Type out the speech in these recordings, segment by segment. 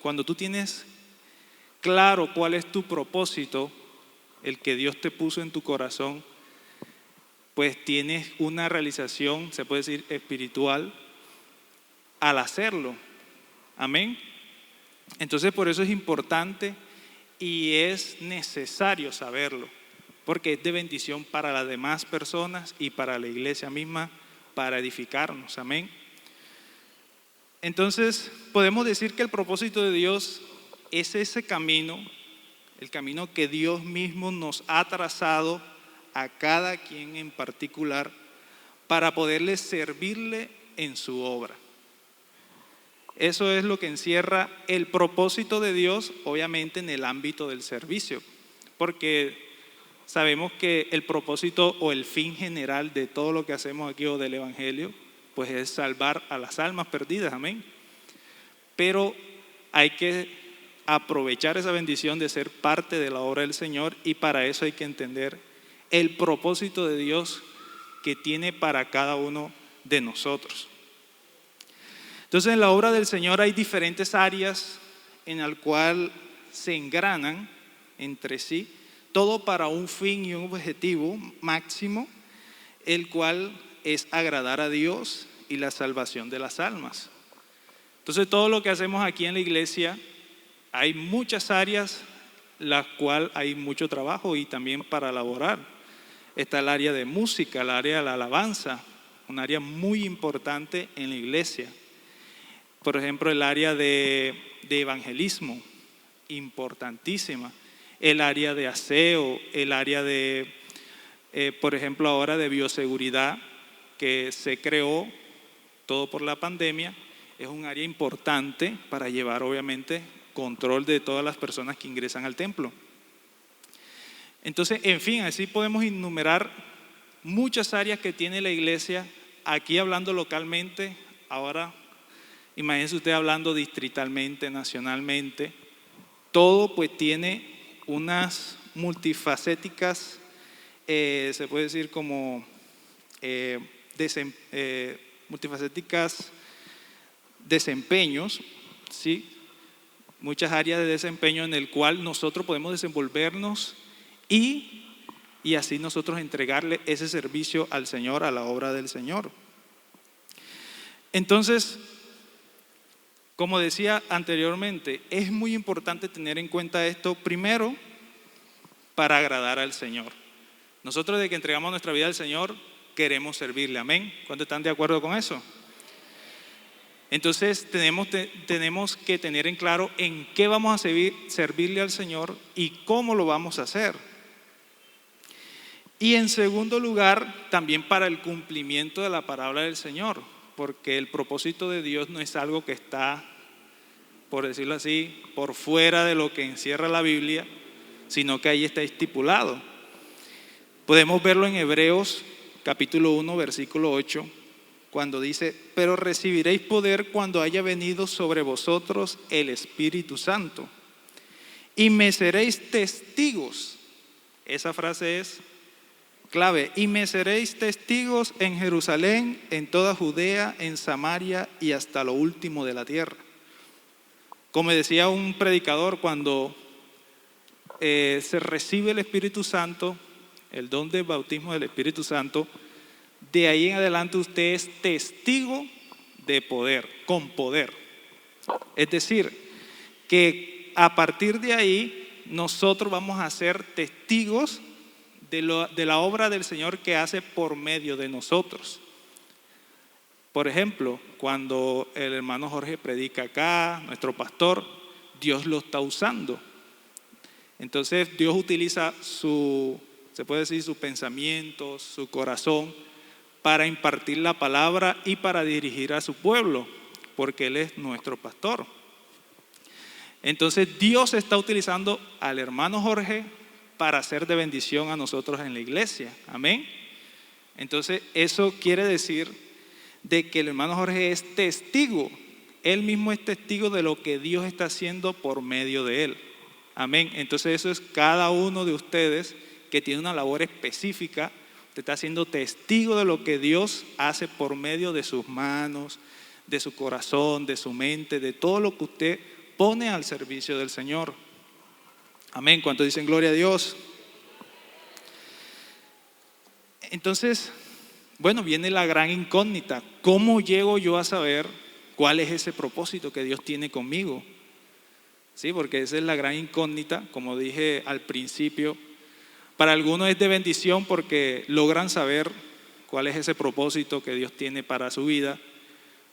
cuando tú tienes claro cuál es tu propósito, el que Dios te puso en tu corazón, pues tienes una realización, se puede decir, espiritual al hacerlo. Amén. Entonces por eso es importante y es necesario saberlo, porque es de bendición para las demás personas y para la iglesia misma, para edificarnos. Amén. Entonces podemos decir que el propósito de Dios es ese camino, el camino que Dios mismo nos ha trazado a cada quien en particular para poderle servirle en su obra. Eso es lo que encierra el propósito de Dios, obviamente en el ámbito del servicio, porque sabemos que el propósito o el fin general de todo lo que hacemos aquí o del evangelio, pues es salvar a las almas perdidas, amén. Pero hay que aprovechar esa bendición de ser parte de la obra del Señor, y para eso hay que entender el propósito de Dios que tiene para cada uno de nosotros. Entonces en la obra del Señor hay diferentes áreas en las cuales se engranan entre sí, todo para un fin y un objetivo máximo, el cual es agradar a Dios y la salvación de las almas. Entonces todo lo que hacemos aquí en la iglesia, hay muchas áreas las cuales hay mucho trabajo y también para elaborar. Está el área de música, el área de la alabanza, un área muy importante en la iglesia. Por ejemplo, el área de evangelismo, importantísima. El área de aseo, el área de, por ejemplo, ahora de bioseguridad, que se creó todo por la pandemia, es un área importante para llevar, obviamente, control de todas las personas que ingresan al templo. Entonces, en fin, así podemos enumerar muchas áreas que tiene la iglesia, aquí hablando localmente, ahora imagínense usted hablando distritalmente, nacionalmente, todo pues tiene unas multifacéticas, se puede decir como multifacéticas desempeños, ¿sí? Muchas áreas de desempeño en el cual nosotros podemos desenvolvernos y así nosotros entregarle ese servicio al Señor, a la obra del Señor. Entonces, como decía anteriormente, es muy importante tener en cuenta esto primero para agradar al Señor. Nosotros desde que entregamos nuestra vida al Señor queremos servirle, amén. ¿Cuántos están de acuerdo con eso? Entonces tenemos que tener en claro en qué vamos a servirle al Señor y cómo lo vamos a hacer. Y en segundo lugar, también para el cumplimiento de la palabra del Señor, porque el propósito de Dios no es algo que está, por decirlo así, por fuera de lo que encierra la Biblia, sino que ahí está estipulado. Podemos verlo en Hebreos capítulo 1, versículo 8, cuando dice: pero recibiréis poder cuando haya venido sobre vosotros el Espíritu Santo, y me seréis testigos. Esa frase es clave: y me seréis testigos en Jerusalén, en toda Judea, en Samaria y hasta lo último de la tierra. Como decía un predicador, cuando se recibe el Espíritu Santo, el don del bautismo del Espíritu Santo, de ahí en adelante usted es testigo de poder, con poder. Es decir, que a partir de ahí nosotros vamos a ser testigos de la obra del Señor que hace por medio de nosotros. Por ejemplo, cuando el hermano Jorge predica acá, nuestro pastor, Dios lo está usando. Entonces Dios utiliza se puede decir, sus pensamientos, su corazón, para impartir la palabra y para dirigir a su pueblo, porque Él es nuestro pastor. Entonces Dios está utilizando al hermano Jorge para ser de bendición a nosotros en la iglesia, amén. Entonces eso quiere decir de que el hermano Jorge es testigo, él mismo es testigo de lo que Dios está haciendo por medio de él, amén. Entonces eso es cada uno de ustedes que tiene una labor específica. Usted está siendo testigo de lo que Dios hace por medio de sus manos, de su corazón, de su mente, de todo lo que usted pone al servicio del Señor. Amén. ¿Cuántos dicen gloria a Dios? Entonces, bueno, viene la gran incógnita. ¿Cómo llego yo a saber cuál es ese propósito que Dios tiene conmigo? Sí, porque esa es la gran incógnita, como dije al principio. Para algunos es de bendición porque logran saber cuál es ese propósito que Dios tiene para su vida,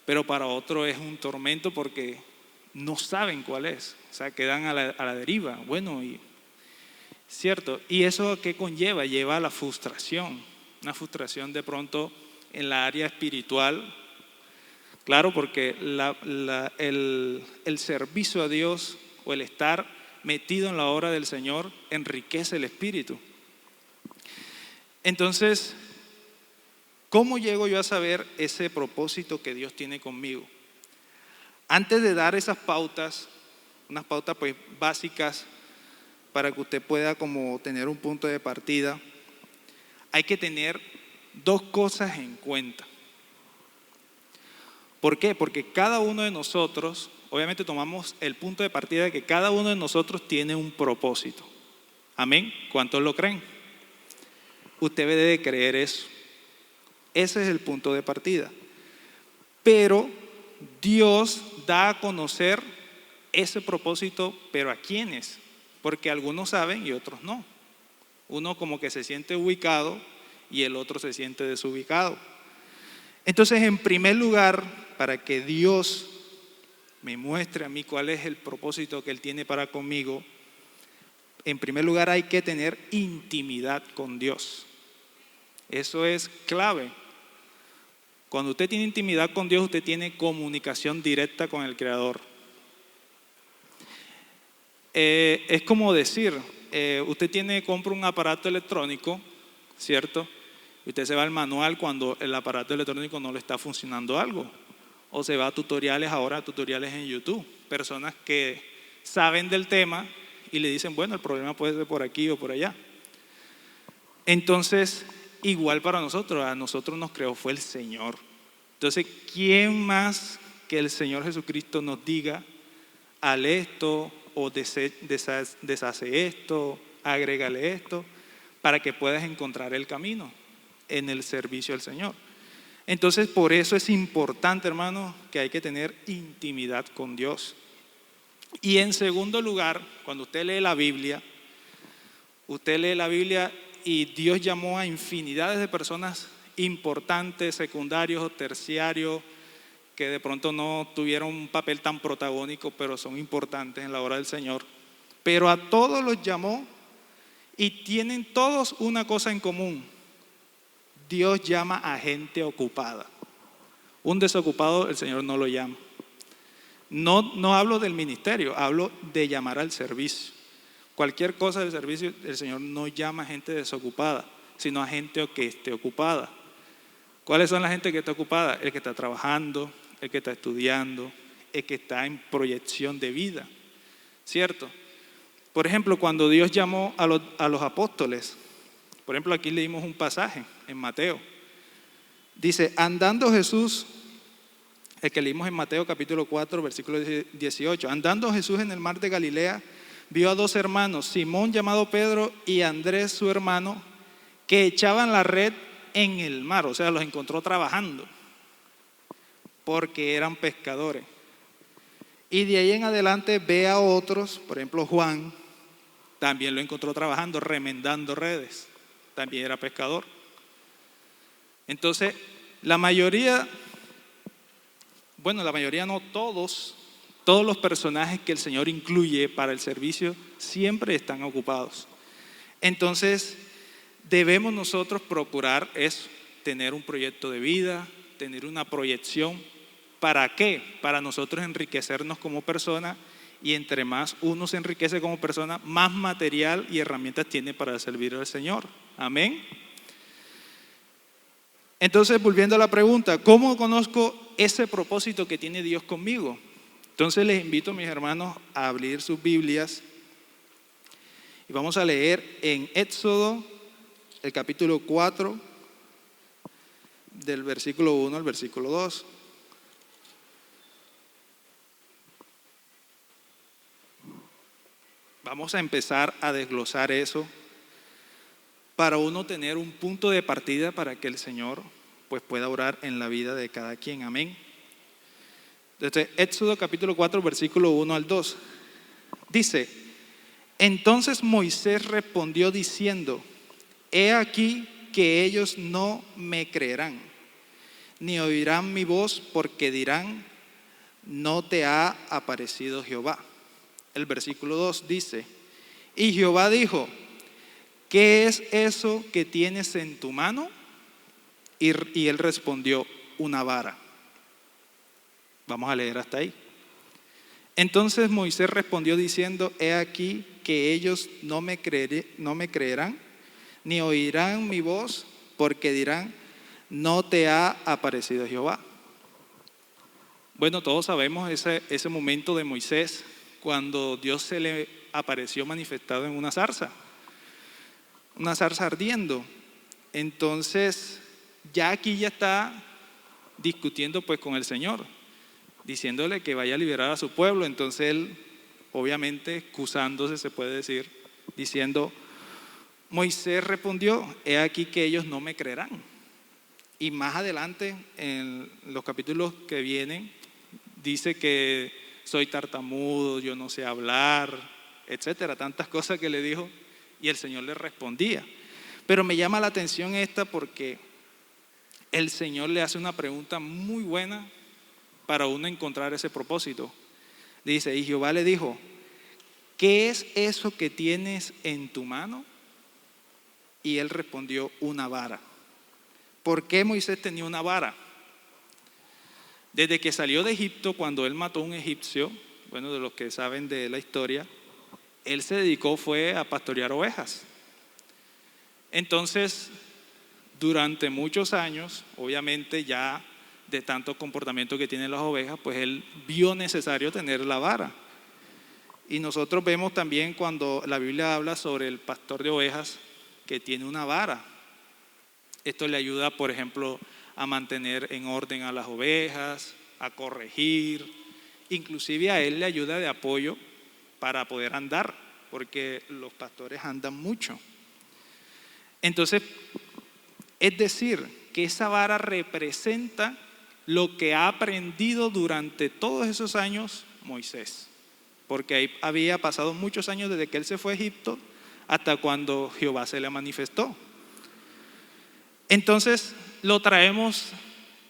pero para otros es un tormento porque no saben cuál es, o sea, quedan a la deriva. Bueno, y cierto, ¿y eso qué conlleva? Lleva a la frustración, una frustración de pronto en la área espiritual, claro, porque el servicio a Dios o el estar metido en la obra del Señor enriquece el espíritu. Entonces, ¿cómo llego yo a saber ese propósito que Dios tiene conmigo? Antes de dar esas pautas, unas pautas pues básicas para que usted pueda como tener un punto de partida, hay que tener dos cosas en cuenta. ¿Por qué? Porque cada uno de nosotros, obviamente tomamos el punto de partida de que cada uno de nosotros tiene un propósito. Amén. ¿Cuántos lo creen? Usted debe de creer eso. Ese es el punto de partida. Pero Dios da a conocer ese propósito, pero ¿a quiénes? Porque algunos saben y otros no. Uno como que se siente ubicado y el otro se siente desubicado. Entonces, en primer lugar, para que Dios me muestre a mí cuál es el propósito que Él tiene para conmigo, en primer lugar hay que tener intimidad con Dios. Eso es clave. Cuando usted tiene intimidad con Dios, usted tiene comunicación directa con el Creador. Es como decir, usted compra un aparato electrónico, ¿cierto? Y usted se va al manual cuando el aparato electrónico no le está funcionando algo. O se va a tutoriales en YouTube. Personas que saben del tema y le dicen, bueno, el problema puede ser por aquí o por allá. Entonces, igual para nosotros, a nosotros nos creó fue el Señor. Entonces, ¿quién más que el Señor Jesucristo nos diga, hazle esto o deshace esto, agrégale esto, para que puedas encontrar el camino en el servicio al Señor? Entonces, por eso es importante, hermanos, que hay que tener intimidad con Dios. Y en segundo lugar, cuando usted lee la Biblia y Dios llamó a infinidades de personas importantes, secundarios o terciarios, que de pronto no tuvieron un papel tan protagónico, pero son importantes en la obra del Señor. Pero a todos los llamó y tienen todos una cosa en común. Dios llama a gente ocupada. Un desocupado el Señor no lo llama. No hablo del ministerio, hablo de llamar al servicio. Cualquier cosa del servicio, el Señor no llama a gente desocupada, sino a gente que esté ocupada. ¿Cuáles son la gente que está ocupada? El que está trabajando, el que está estudiando, el que está en proyección de vida, ¿cierto? Por ejemplo, cuando Dios llamó a los apóstoles, por ejemplo, aquí leímos un pasaje en Mateo. Dice, andando Jesús, el que leímos en Mateo capítulo 4, versículo 18. Andando Jesús en el mar de Galilea, vio a dos hermanos, Simón llamado Pedro y Andrés su hermano, que echaban la red en el mar. O sea, los encontró trabajando, porque eran pescadores. Y de ahí en adelante ve a otros, por ejemplo Juan, también lo encontró trabajando, remendando redes. También era pescador. Entonces, la mayoría no, todos los personajes que el Señor incluye para el servicio siempre están ocupados. Entonces, debemos nosotros procurar eso, tener un proyecto de vida, tener una proyección. ¿Para qué? Para nosotros enriquecernos como persona, y entre más uno se enriquece como persona, más material y herramientas tiene para servir al Señor. Amén. Entonces, volviendo a la pregunta, ¿cómo conozco ese propósito que tiene Dios conmigo? Entonces les invito, mis hermanos, a abrir sus Biblias y vamos a leer en Éxodo, el capítulo 4, del versículo 1 al versículo 2. Vamos a empezar a desglosar eso para uno tener un punto de partida para que el Señor pues pueda orar en la vida de cada quien. Amén. Desde Éxodo capítulo 4, versículo 1 al 2. Dice: entonces Moisés respondió diciendo: he aquí que ellos no me creerán, ni oirán mi voz, porque dirán: no te ha aparecido Jehová. El versículo 2 dice: y Jehová dijo: ¿qué es eso que tienes en tu mano? Y él respondió: una vara. Vamos a leer hasta ahí. Entonces Moisés respondió diciendo: he aquí que ellos no me creerán, ni oirán mi voz, porque dirán: no te ha aparecido Jehová. Bueno, todos sabemos ese momento de Moisés cuando Dios se le apareció manifestado en una zarza ardiendo. Entonces ya aquí ya está discutiendo pues con el Señor, diciéndole que vaya a liberar a su pueblo. Entonces él, obviamente excusándose, se puede decir, diciendo: Moisés respondió: he aquí que ellos no me creerán. Y más adelante, en los capítulos que vienen, dice que soy tartamudo, yo no sé hablar, etcétera, tantas cosas que le dijo, y el Señor le respondía. Pero me llama la atención esta porque el Señor le hace una pregunta muy buena para uno encontrar ese propósito. Dice: y Jehová le dijo: ¿qué es eso que tienes en tu mano? Y él respondió: una vara. ¿Por qué Moisés tenía una vara? Desde que salió de Egipto, cuando él mató a un egipcio, bueno, de los que saben de la historia, él se dedicó fue a pastorear ovejas. Entonces, durante muchos años, obviamente ya de tanto comportamiento que tienen las ovejas, pues él vio necesario tener la vara. Y nosotros vemos también cuando la Biblia habla sobre el pastor de ovejas que tiene una vara. Esto le ayuda, por ejemplo, a mantener en orden a las ovejas, a corregir, inclusive a él le ayuda de apoyo para poder andar, porque los pastores andan mucho. Entonces, es decir, que esa vara representa lo que ha aprendido durante todos esos años Moisés, porque ahí había pasado muchos años desde que él se fue a Egipto hasta cuando Jehová se le manifestó. Entonces lo traemos,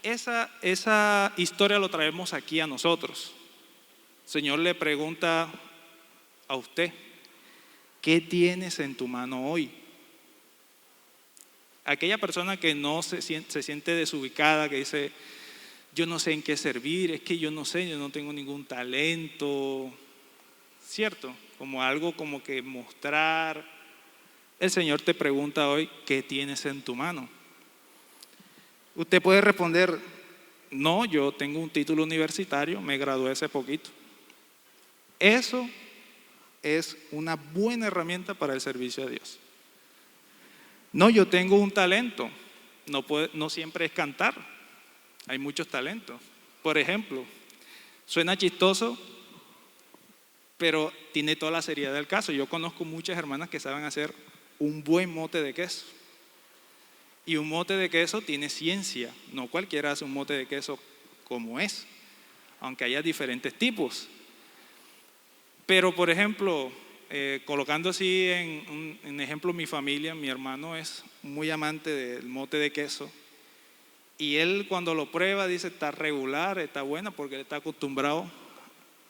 esa historia lo traemos aquí a nosotros. El Señor le pregunta a usted: ¿qué tienes en tu mano hoy? Aquella persona que no se siente desubicada, que dice: yo no sé en qué servir, es que yo no sé, yo no tengo ningún talento, ¿cierto? Como algo como que mostrar. El Señor te pregunta hoy: ¿qué tienes en tu mano? Usted puede responder: no, yo tengo un título universitario, me gradué hace poquito. Eso es una buena herramienta para el servicio a Dios. No, yo tengo un talento, no siempre es cantar, hay muchos talentos. Por ejemplo, suena chistoso, pero tiene toda la seriedad del caso. Yo conozco muchas hermanas que saben hacer un buen mote de queso. Y un mote de queso tiene ciencia, no cualquiera hace un mote de queso como es, aunque haya diferentes tipos. Pero por ejemplo, colocando así en ejemplo mi familia, mi hermano es muy amante del mote de queso, y él cuando lo prueba dice: está regular, está buena, porque él está acostumbrado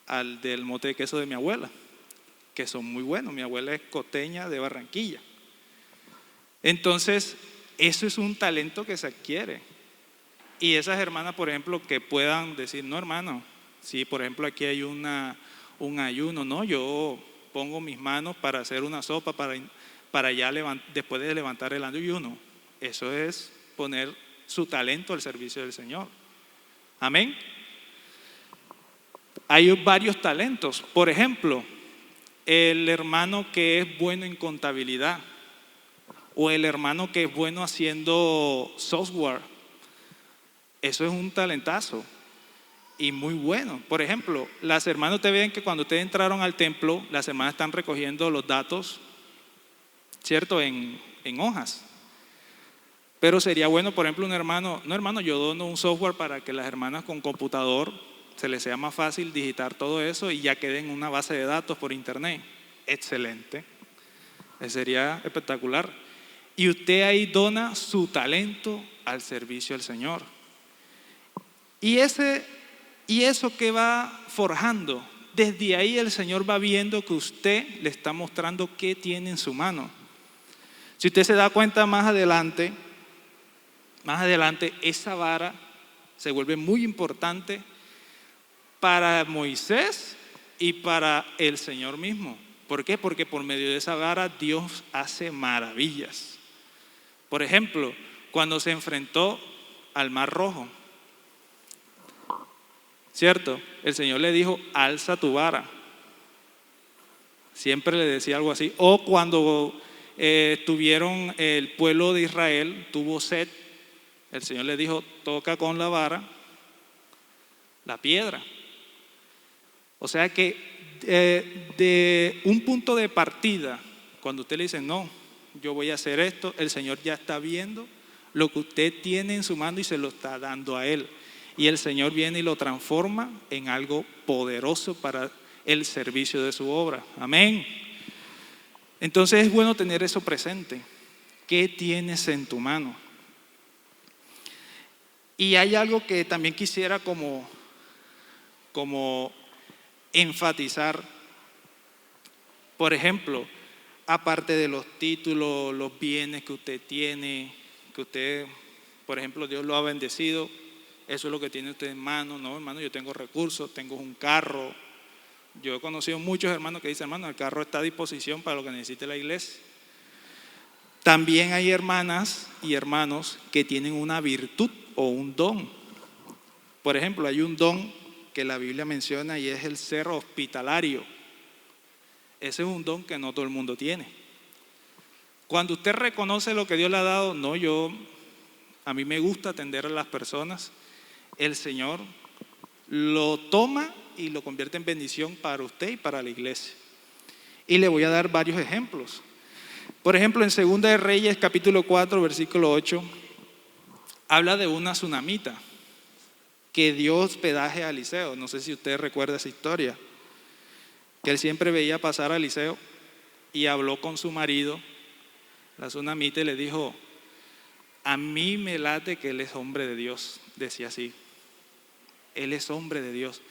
al del mote de queso de mi abuela, que son muy buenos. Mi abuela es costeña de Barranquilla. Entonces, eso es un talento que se adquiere. Y esas hermanas, por ejemplo, que puedan decir: no, hermano, si por ejemplo aquí hay un ayuno, no, yo pongo mis manos para hacer una sopa para ya después de levantar el ayuno. Eso es poner su talento al servicio del Señor. Amén. Hay varios talentos. Por ejemplo, el hermano que es bueno en contabilidad, o el hermano que es bueno haciendo software. Eso es un talentazo. y muy bueno. Por ejemplo, las hermanas, ustedes ven que cuando ustedes entraron al templo, las hermanas están recogiendo los datos, ¿cierto? En hojas. Pero sería bueno, por ejemplo, un hermano, no hermano, yo dono un software para que las hermanas con computador se les sea más fácil digitar todo eso y ya quede en una base de datos por internet. Excelente. Sería espectacular. Y usted ahí dona su talento al servicio del Señor. Y eso que va forjando, desde ahí el Señor va viendo que usted le está mostrando qué tiene en su mano. Si usted se da cuenta más adelante, esa vara se vuelve muy importante para Moisés y para el Señor mismo. ¿Por qué? Porque por medio de esa vara Dios hace maravillas. Por ejemplo, cuando se enfrentó al Mar Rojo, ¿cierto? El Señor le dijo, alza tu vara. Siempre le decía algo así. O cuando tuvieron el pueblo de Israel, tuvo sed, el Señor le dijo, toca con la vara la piedra. O sea que de un punto de partida, cuando usted le dice, no, yo voy a hacer esto, el Señor ya está viendo lo que usted tiene en su mano y se lo está dando a Él. Y el Señor viene y lo transforma en algo poderoso para el servicio de su obra. Amén. Entonces es bueno tener eso presente. ¿Qué tienes en tu mano? Y hay algo que también quisiera como enfatizar. Por ejemplo, aparte de los títulos, los bienes que usted tiene, que usted, por ejemplo, Dios lo ha bendecido, eso es lo que tiene usted en mano. No, hermano, yo tengo recursos, tengo un carro. Yo he conocido muchos hermanos que dicen, hermano, el carro está a disposición para lo que necesite la iglesia. También hay hermanas y hermanos que tienen una virtud o un don. Por ejemplo, hay un don que la Biblia menciona y es el ser hospitalario. Ese es un don que no todo el mundo tiene. Cuando usted reconoce lo que Dios le ha dado, a mí me gusta atender a las personas, el Señor lo toma y lo convierte en bendición para usted y para la iglesia. Y le voy a dar varios ejemplos. Por ejemplo, en 2 de Reyes, capítulo 4, versículo 8, habla de una tsunamita que dio hospedaje a Eliseo. No sé si usted recuerda esa historia, que él siempre veía pasar a Eliseo y habló con su marido, la tsunamita, y le dijo, a mí me late que él es hombre de Dios. Decía así, él es hombre de Dios.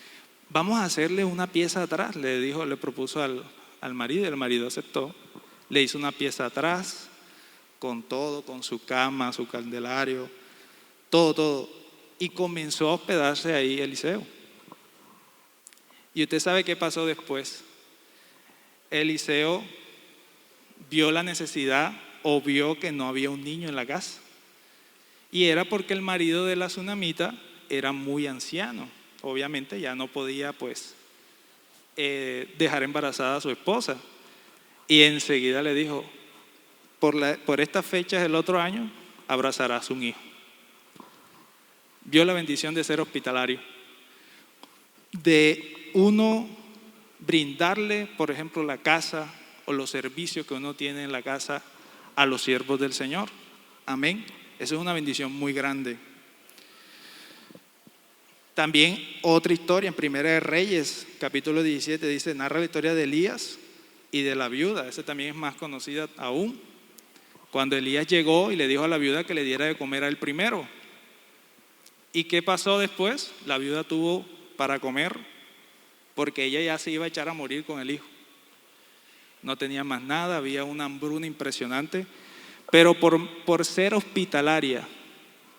Vamos a hacerle una pieza atrás, le propuso al marido, y el marido aceptó. Le hizo una pieza atrás, con todo, con su cama, su candelario, todo. Y comenzó a hospedarse ahí Eliseo. Y usted sabe qué pasó después. Eliseo vio la necesidad o vio que no había un niño en la casa. Y era porque el marido de la tsunamita era muy anciano. Obviamente ya no podía dejar embarazada a su esposa. Y enseguida le dijo, por estas fechas del otro año abrazarás un hijo. Vio la bendición de ser hospitalario, de uno brindarle, por ejemplo, la casa o los servicios que uno tiene en la casa a los siervos del Señor. Amén. Eso es una bendición muy grande. También otra historia en 1 de Reyes, capítulo 17, dice, narra la historia de Elías y de la viuda. Esa también es más conocida aún. Cuando Elías llegó y le dijo a la viuda que le diera de comer a él primero. ¿Y qué pasó después? La viuda tuvo para comer porque ella ya se iba a echar a morir con el hijo. No tenía más nada, había una hambruna impresionante. Pero por ser hospitalaria,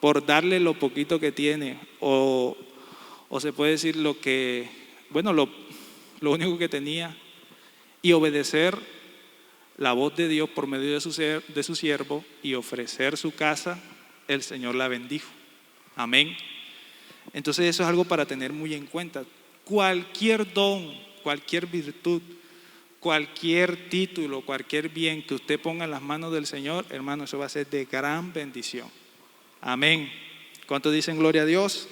por darle lo poquito que tiene, o se puede decir lo único que tenía, y obedecer la voz de Dios por medio de su siervo y ofrecer su casa, el Señor la bendijo. Amén. Entonces eso es algo para tener muy en cuenta. Cualquier don, cualquier virtud, cualquier título, cualquier bien que usted ponga en las manos del Señor, hermano, eso va a ser de gran bendición. Amén. ¿Cuántos dicen gloria a Dios?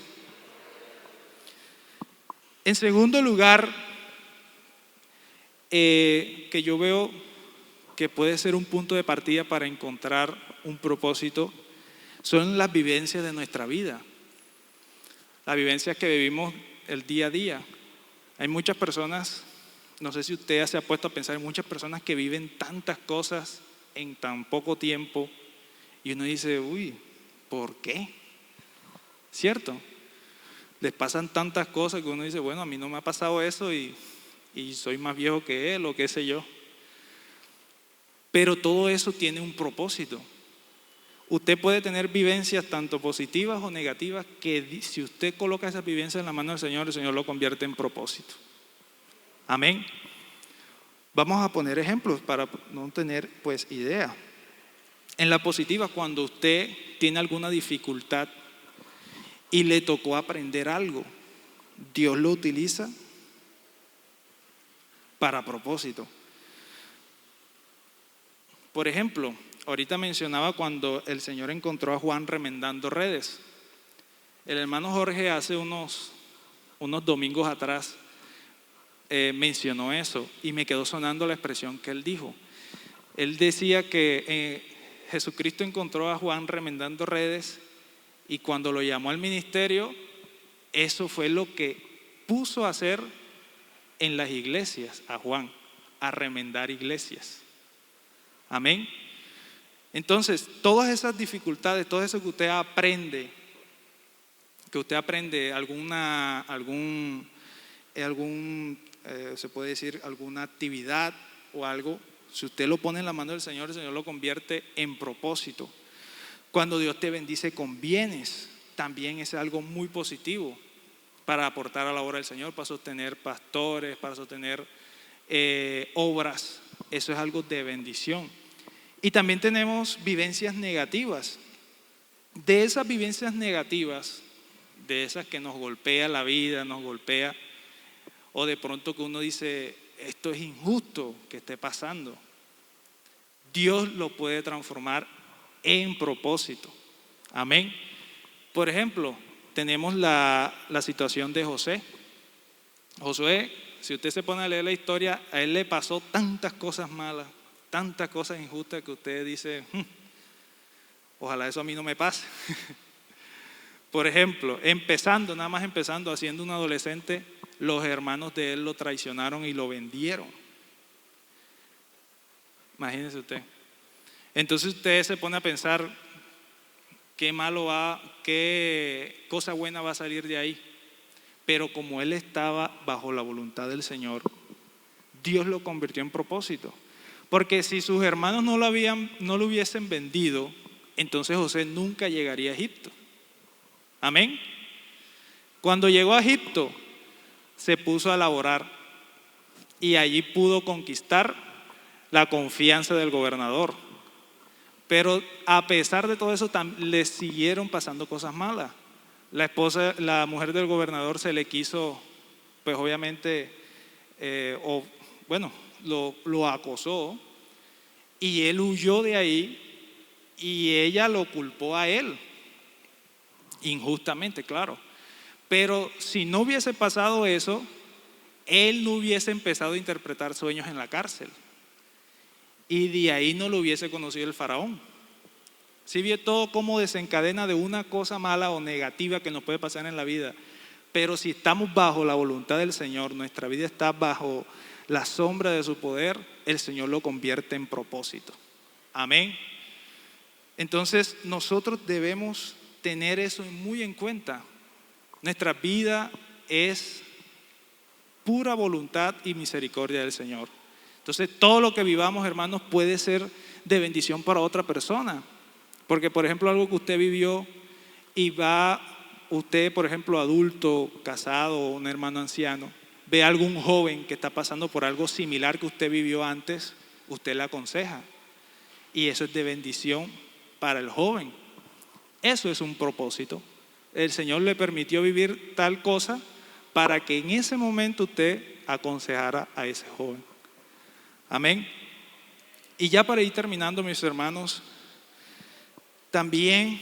En segundo lugar, que yo veo que puede ser un punto de partida para encontrar un propósito, son las vivencias de nuestra vida, las vivencias que vivimos el día a día. Hay muchas personas, no sé si usted se ha puesto a pensar, hay muchas personas que viven tantas cosas en tan poco tiempo y uno dice, uy, ¿por qué? ¿Cierto? Les pasan tantas cosas que uno dice, bueno, a mí no me ha pasado eso y soy más viejo que él o qué sé yo. Pero todo eso tiene un propósito. Usted puede tener vivencias tanto positivas o negativas que si usted coloca esas vivencias en la mano del Señor, el Señor lo convierte en propósito. Amén. Vamos a poner ejemplos para no tener pues idea. En la positiva, cuando usted tiene alguna dificultad y le tocó aprender algo, Dios lo utiliza para propósito. Por ejemplo, ahorita mencionaba cuando el Señor encontró a Juan remendando redes. El hermano Jorge hace unos domingos atrás mencionó eso y me quedó sonando la expresión que él dijo. Él decía que Jesucristo encontró a Juan remendando redes y cuando lo llamó al ministerio, eso fue lo que puso a hacer en las iglesias a Juan, a remendar iglesias. Amén. Entonces, todas esas dificultades, todo eso que usted aprende se puede decir alguna actividad o algo, si usted lo pone en la mano del Señor, el Señor lo convierte en propósito. Cuando Dios te bendice con bienes, también es algo muy positivo para aportar a la obra del Señor, para sostener pastores, para sostener obras. Eso es algo de bendición. Y también tenemos vivencias negativas. De esas vivencias negativas, de esas que nos golpea la vida, nos golpea, o de pronto que uno dice, esto es injusto que esté pasando, Dios lo puede transformar en propósito. Amén. Por ejemplo, tenemos la situación de José. Josué, si usted se pone a leer la historia, a él le pasó tantas cosas malas, tantas cosas injustas que usted dice, ojalá eso a mí no me pase. Por ejemplo, nada más empezando, siendo un adolescente, los hermanos de él lo traicionaron y lo vendieron. Imagínese usted. Entonces usted se pone a pensar, qué cosa buena va a salir de ahí. Pero como él estaba bajo la voluntad del Señor, Dios lo convirtió en propósito. Porque si sus hermanos no lo hubiesen vendido, entonces José nunca llegaría a Egipto. Amén. Cuando llegó a Egipto, se puso a laborar y allí pudo conquistar la confianza del gobernador. Pero a pesar de todo eso, le siguieron pasando cosas malas. La mujer del gobernador se le quiso, pues obviamente, lo acosó y él huyó de ahí y ella lo culpó a él, injustamente, claro. Pero si no hubiese pasado eso, él no hubiese empezado a interpretar sueños en la cárcel y de ahí no lo hubiese conocido el faraón. Si ve todo cómo desencadena de una cosa mala o negativa que nos puede pasar en la vida. Pero si estamos bajo la voluntad del Señor, nuestra vida está bajo la sombra de su poder, el Señor lo convierte en propósito. Amén. Entonces nosotros debemos tener eso muy en cuenta. Nuestra vida es pura voluntad y misericordia del Señor. Entonces todo lo que vivamos, hermanos, puede ser de bendición para otra persona. Porque, por ejemplo, algo que usted vivió y va usted, por ejemplo, adulto, casado o un hermano anciano, ve a algún joven que está pasando por algo similar que usted vivió antes, usted le aconseja. Y eso es de bendición para el joven. Eso es un propósito. El Señor le permitió vivir tal cosa para que en ese momento usted aconsejara a ese joven. Amén. Y ya para ir terminando, mis hermanos, también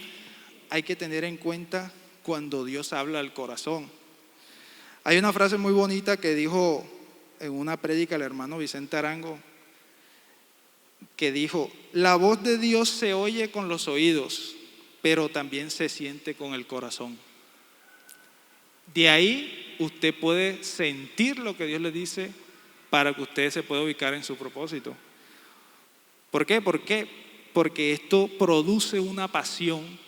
hay que tener en cuenta cuando Dios habla al corazón. Hay una frase muy bonita que dijo en una prédica el hermano Vicente Arango, que dijo: la voz de Dios se oye con los oídos, pero también se siente con el corazón. De ahí usted puede sentir lo que Dios le dice para que usted se pueda ubicar en su propósito. ¿Por qué? Porque esto produce una pasión,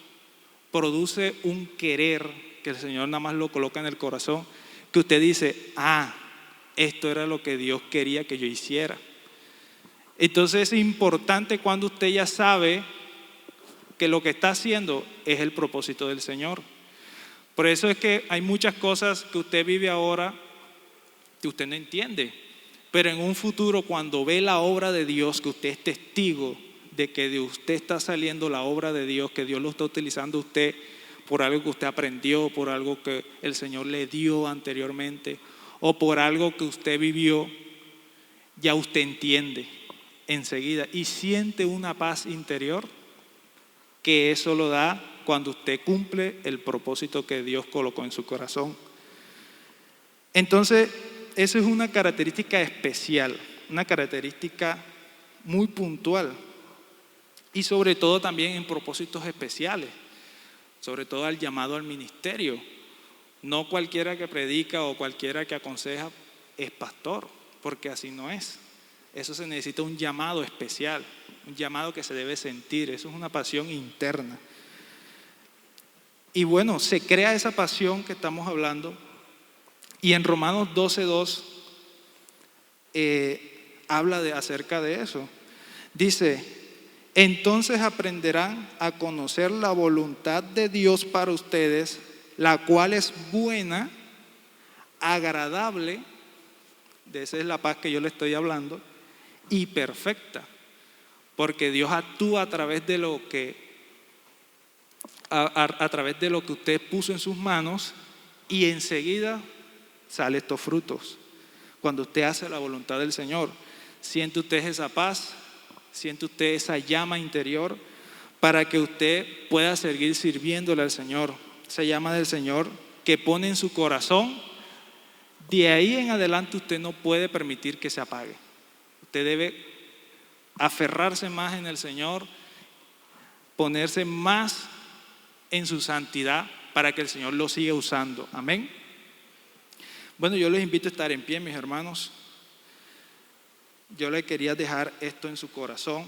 produce un querer, que el Señor nada más lo coloca en el corazón, que usted dice: esto era lo que Dios quería que yo hiciera. Entonces es importante cuando usted ya sabe que lo que está haciendo es el propósito del Señor. Por eso es que hay muchas cosas que usted vive ahora que usted no entiende, pero en un futuro, cuando ve la obra de Dios, que usted es testigo de que de usted está saliendo la obra de Dios, que Dios lo está utilizando a usted por algo que usted aprendió, por algo que el Señor le dio anteriormente, o por algo que usted vivió, ya usted entiende enseguida y siente una paz interior, que eso lo da cuando usted cumple el propósito que Dios colocó en su corazón. Entonces, eso es una característica especial, una característica muy puntual, y sobre todo también en propósitos especiales, sobre todo al llamado al ministerio. No cualquiera que predica o cualquiera que aconseja es pastor, porque así no es. Eso se necesita un llamado especial, un llamado que se debe sentir. Eso es una pasión interna. Y bueno, se crea esa pasión que estamos hablando. Y en Romanos 12:2 habla acerca de eso. Dice: entonces aprenderán a conocer la voluntad de Dios para ustedes, la cual es buena, agradable, de esa es la paz que yo le estoy hablando, y perfecta. Porque Dios actúa a través de lo que a través de lo que usted puso en sus manos, y enseguida salen estos frutos. Cuando usted hace la voluntad del Señor, siente usted esa paz, siente usted esa llama interior para que usted pueda seguir sirviéndole al Señor. Esa llama del Señor que pone en su corazón, de ahí en adelante usted no puede permitir que se apague. Usted debe aferrarse más en el Señor, ponerse más en su santidad para que el Señor lo siga usando. Amén. Bueno, yo les invito a estar en pie, mis hermanos. Yo le quería dejar esto en su corazón.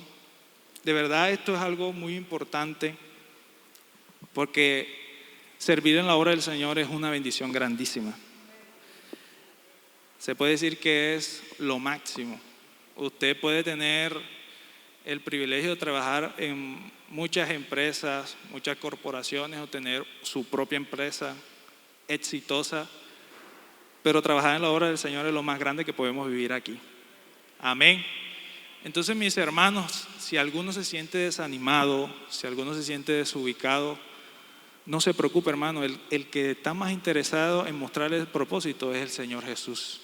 De verdad, esto es algo muy importante, porque servir en la obra del Señor es una bendición grandísima. Se puede decir que es lo máximo. Usted puede tener el privilegio de trabajar en muchas empresas, muchas corporaciones, o tener su propia empresa exitosa, pero trabajar en la obra del Señor es lo más grande que podemos vivir aquí. Amén. Entonces, mis hermanos, si alguno se siente desanimado, si alguno se siente desubicado, no se preocupe, hermano. El que está más interesado en mostrarle el propósito es el Señor Jesús.